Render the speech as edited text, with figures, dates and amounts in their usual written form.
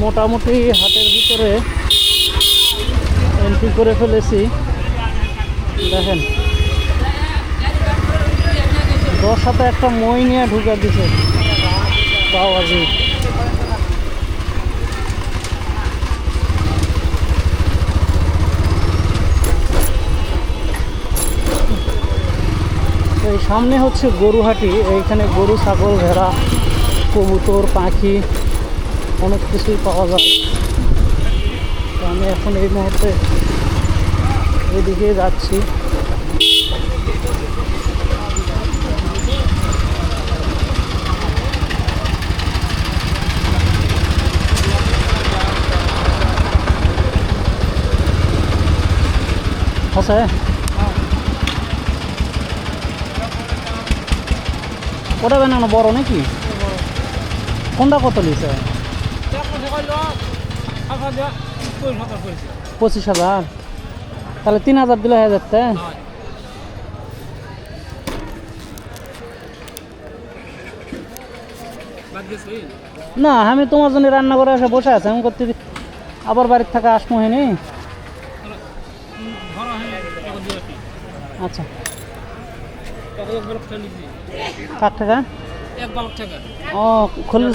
মোটামুটি হাটের ভিতরে এন্ট্রি করে ফেলেছি। দেখেন 10 হাতে একটা মই নিয়ে ঢুকে দিছে বাবাজি। এই সামনে হচ্ছে গরুহাটি, এইখানে গরু, ছাগল, ভেড়া, কবুতর, পাখি অনেক কিছুই পাওয়া যায়। তো আমি এখন এই মুহূর্তে এদিকে যাচ্ছি। আছে ওটা বানানো বড় নাকি? কোনটা কত নিছে? 25,000। তাহলে 3,000 দিলে হয়ে যাচ্ছে। না আমি তোমার জন্য রান্না করে এসে বসে আছে, আমি করতে আবার বাড়ির থাকা আসমো হয়নি। আচ্ছা কার টাকা? ও খুললে